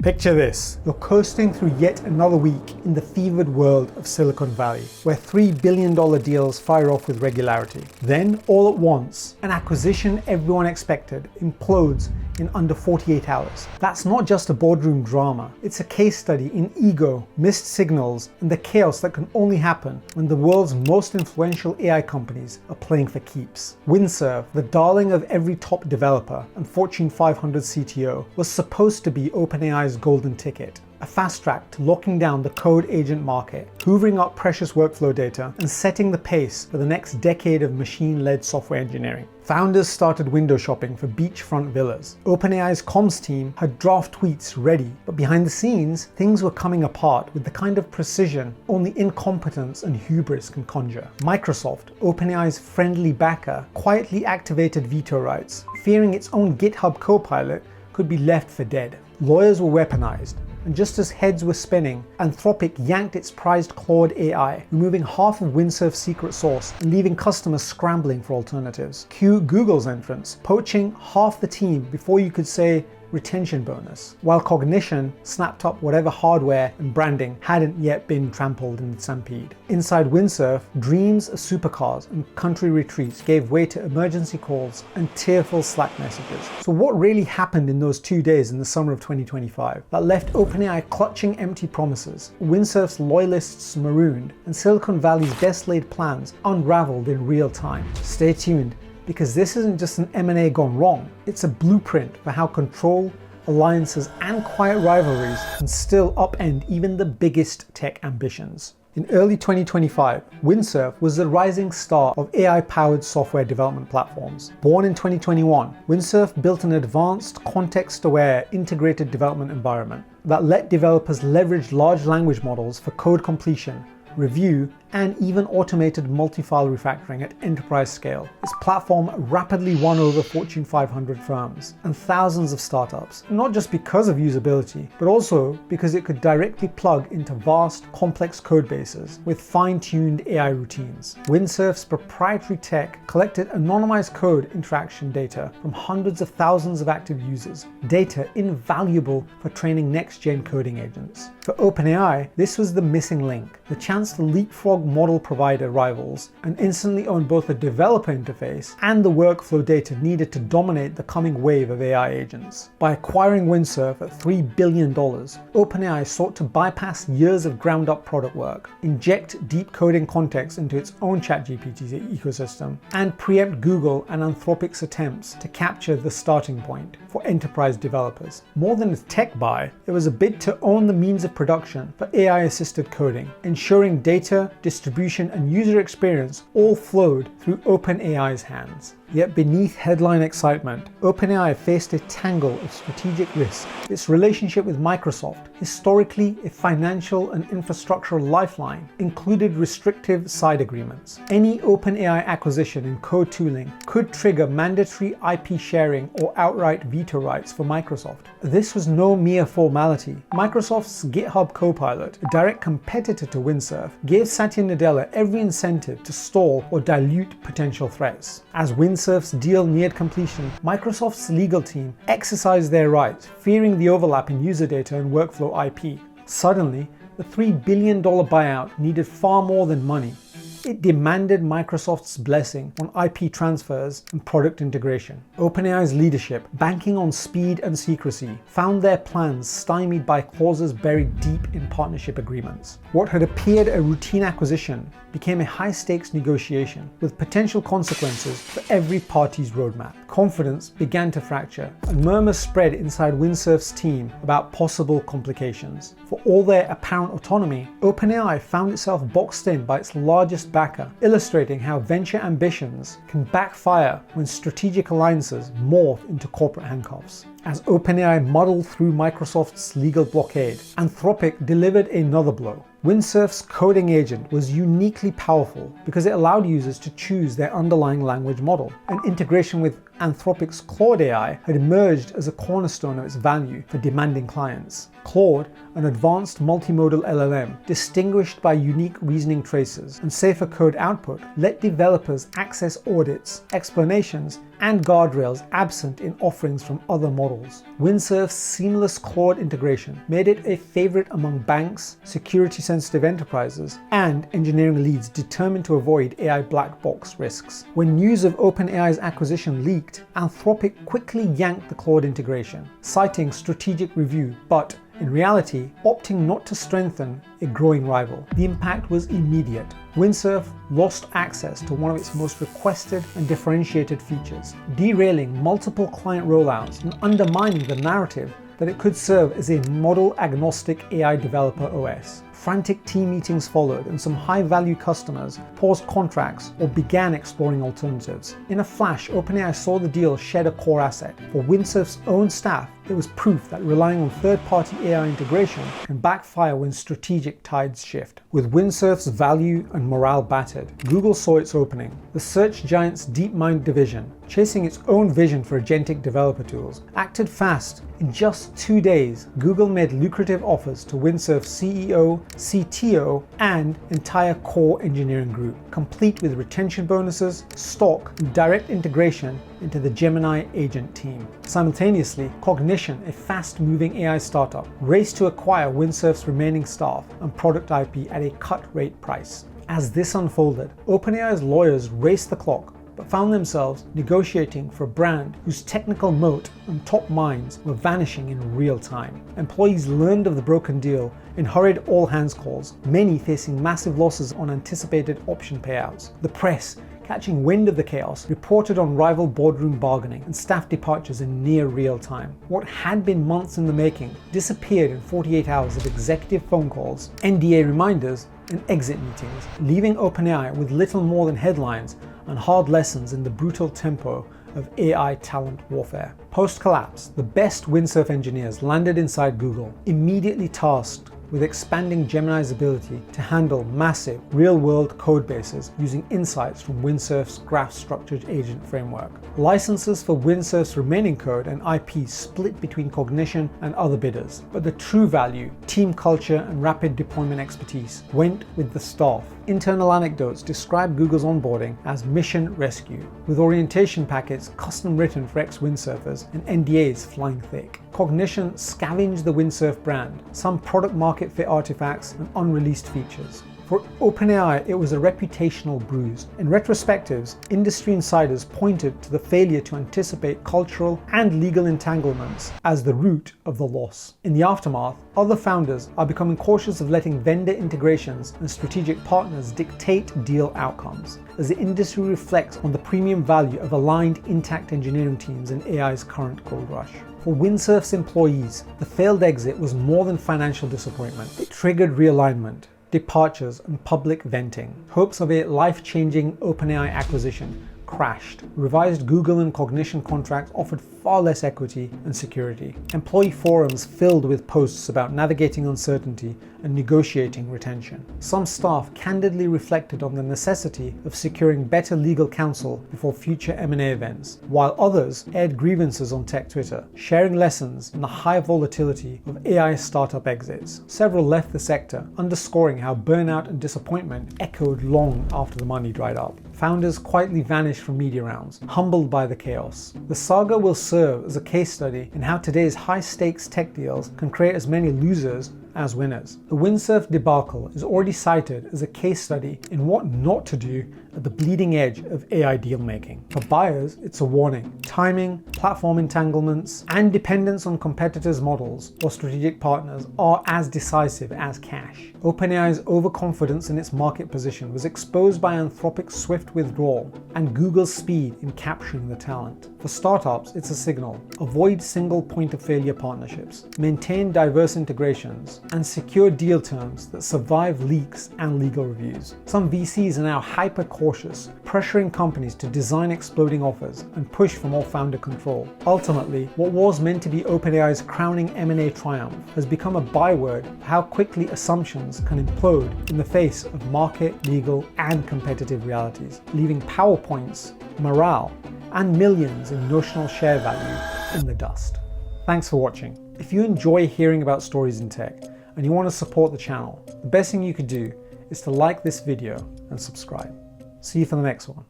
Picture this, you're coasting through yet another week in the fevered world of Silicon Valley, where $3 billion deals fire off with regularity. Then, all at once, an acquisition everyone expected implodes in under 48 hours. That's not just a boardroom drama, it's a case study in ego, missed signals, and the chaos that can only happen when the world's most influential AI companies are playing for keeps. Windsurf, the darling of every top developer and Fortune 500 CTO, was supposed to be OpenAI's golden ticket. A fast track to locking down the code agent market, hoovering up precious workflow data, and setting the pace for the next decade of machine-led software engineering. Founders started window shopping for beachfront villas. OpenAI's comms team had draft tweets ready, but behind the scenes, things were coming apart with the kind of precision only incompetence and hubris can conjure. Microsoft, OpenAI's friendly backer, quietly activated veto rights, fearing its own GitHub Copilot could be left for dead. Lawyers were weaponized, and just as heads were spinning, Anthropic yanked its prized Claude AI, removing half of Windsurf's secret sauce and leaving customers scrambling for alternatives. Cue Google's entrance, poaching half the team before you could say retention bonus, while Cognition snapped up whatever hardware and branding hadn't yet been trampled in the stampede. Inside Windsurf, dreams of supercars and country retreats gave way to emergency calls and tearful Slack messages. So what really happened in those 2 days in the summer of 2025 that left OpenAI clutching empty promises, Windsurf's loyalists marooned, and Silicon Valley's best laid plans unraveled in real time? Stay tuned, because this isn't just an M&A gone wrong, it's a blueprint for how control, alliances, and quiet rivalries can still upend even the biggest tech ambitions. In early 2025, Windsurf was the rising star of AI-powered software development platforms. Born in 2021, Windsurf built an advanced, context-aware, integrated development environment that let developers leverage large language models for code completion, review, and even automated multi-file refactoring at enterprise scale. This platform rapidly won over Fortune 500 firms and thousands of startups, not just because of usability, but also because it could directly plug into vast, complex code bases with fine-tuned AI routines. Windsurf's proprietary tech collected anonymized code interaction data from hundreds of thousands of active users, data invaluable for training next-gen coding agents. For OpenAI, this was the missing link, the chance to leapfrog model provider rivals and instantly own both the developer interface and the workflow data needed to dominate the coming wave of AI agents. By acquiring Windsurf at $3 billion, OpenAI sought to bypass years of ground-up product work, inject deep coding context into its own ChatGPT ecosystem, and preempt Google and Anthropic's attempts to capture the starting point for enterprise developers. More than a tech buy, it was a bid to own the means of production for AI-assisted coding, ensuring data, distribution, and user experience all flowed through OpenAI's hands. Yet beneath headline excitement, OpenAI faced a tangle of strategic risk. Its relationship with Microsoft, historically a financial and infrastructural lifeline, included restrictive side agreements. Any OpenAI acquisition in code tooling could trigger mandatory IP sharing or outright veto rights for Microsoft. This was no mere formality. Microsoft's GitHub Copilot, a direct competitor to Windsurf, gave Satya Nadella every incentive to stall or dilute potential threats. As Windsurf's deal neared completion, Microsoft's legal team exercised their rights, fearing the overlap in user data and workflow IP. Suddenly, the $3 billion buyout needed far more than money. It demanded Microsoft's blessing on IP transfers and product integration. OpenAI's leadership, banking on speed and secrecy, found their plans stymied by clauses buried deep in partnership agreements. What had appeared a routine acquisition became a high-stakes negotiation with potential consequences for every party's roadmap. Confidence began to fracture, and murmurs spread inside Windsurf's team about possible complications. For all their apparent autonomy, OpenAI found itself boxed in by its largest backer, illustrating how venture ambitions can backfire when strategic alliances morph into corporate handcuffs. As OpenAI muddled through Microsoft's legal blockade, Anthropic delivered another blow. Windsurf's coding agent was uniquely powerful because it allowed users to choose their underlying language model. An integration with Anthropic's Claude AI had emerged as a cornerstone of its value for demanding clients. Claude, an advanced multimodal LLM distinguished by unique reasoning traces and safer code output, let developers access audits, explanations, and guardrails absent in offerings from other models. Windsurf's seamless Claude integration made it a favorite among banks, security-sensitive enterprises, and engineering leads determined to avoid AI black box risks. When news of OpenAI's acquisition leaked, Anthropic quickly yanked the Claude integration, citing strategic review, but in reality, opting not to strengthen a growing rival. The impact was immediate. Windsurf lost access to one of its most requested and differentiated features, derailing multiple client rollouts and undermining the narrative that it could serve as a model-agnostic AI developer OS. Frantic team meetings followed, and some high-value customers paused contracts or began exploring alternatives. In a flash, OpenAI saw the deal shed a core asset. For Windsurf's own staff, it was proof that relying on third-party AI integration can backfire when strategic tides shift. With Windsurf's value and morale battered, Google saw its opening. The search giant's DeepMind division, chasing its own vision for agentic developer tools, acted fast. In just 2 days, Google made lucrative offers to Windsurf's CEO, CTO, and entire core engineering group, complete with retention bonuses, stock, and direct integration into the Gemini agent team. Simultaneously, Cognition, a fast-moving AI startup, raced to acquire Windsurf's remaining staff and product IP at a cut-rate price. As this unfolded, OpenAI's lawyers raced the clock, but found themselves negotiating for a brand whose technical moat and top minds were vanishing in real time. Employees learned of the broken deal in hurried all-hands calls, many facing massive losses on anticipated option payouts. The press, catching wind of the chaos, reported on rival boardroom bargaining and staff departures in near real time. What had been months in the making disappeared in 48 hours of executive phone calls, NDA reminders, and exit meetings, leaving OpenAI with little more than headlines and hard lessons in the brutal tempo of AI talent warfare. Post-collapse, the best Windsurf engineers landed inside Google, immediately tasked with expanding Gemini's ability to handle massive real-world code bases using insights from Windsurf's graph-structured agent framework. Licenses for Windsurf's remaining code and IP split between Cognition and other bidders, but the true value, team culture, and rapid deployment expertise went with the staff. Internal anecdotes describe Google's onboarding as mission rescue, with orientation packets custom written for ex-Windsurfers and NDAs flying thick. Cognition scavenged the Windsurf brand, some product market fit artifacts and unreleased features. For OpenAI, it was a reputational bruise. In retrospectives, industry insiders pointed to the failure to anticipate cultural and legal entanglements as the root of the loss. In the aftermath, other founders are becoming cautious of letting vendor integrations and strategic partners dictate deal outcomes, as the industry reflects on the premium value of aligned, intact engineering teams in AI's current gold rush. For Windsurf's employees, the failed exit was more than financial disappointment. It triggered realignment, departures, and public venting. Hopes of a life-changing OpenAI acquisition crashed. Revised Google and Cognition contracts offered far less equity and security. Employee forums filled with posts about navigating uncertainty and negotiating retention. Some staff candidly reflected on the necessity of securing better legal counsel before future M&A events, while others aired grievances on tech Twitter, sharing lessons in the high volatility of AI startup exits. Several left the sector, underscoring how burnout and disappointment echoed long after the money dried up. Founders quietly vanished from media rounds, humbled by the chaos. The saga will serve as a case study in how today's high-stakes tech deals can create as many losers as winners. The Windsurf debacle is already cited as a case study in what not to do at the bleeding edge of AI deal making. For buyers, it's a warning. Timing, platform entanglements, and dependence on competitors' models or strategic partners are as decisive as cash. OpenAI's overconfidence in its market position was exposed by Anthropic's swift withdrawal and Google's speed in capturing the talent. For startups, it's a signal. Avoid single point of failure partnerships, maintain diverse integrations, and secure deal terms that survive leaks and legal reviews. Some VCs are now hyper-cautious, pressuring companies to design exploding offers and push for more founder control. Ultimately, what was meant to be OpenAI's crowning M&A triumph has become a byword for how quickly assumptions can implode in the face of market, legal, and competitive realities, leaving PowerPoints, morale, and millions in notional share value in the dust. Thanks for watching. If you enjoy hearing about stories in tech and you want to support the channel, the best thing you could do is to like this video and subscribe. See you for the next one.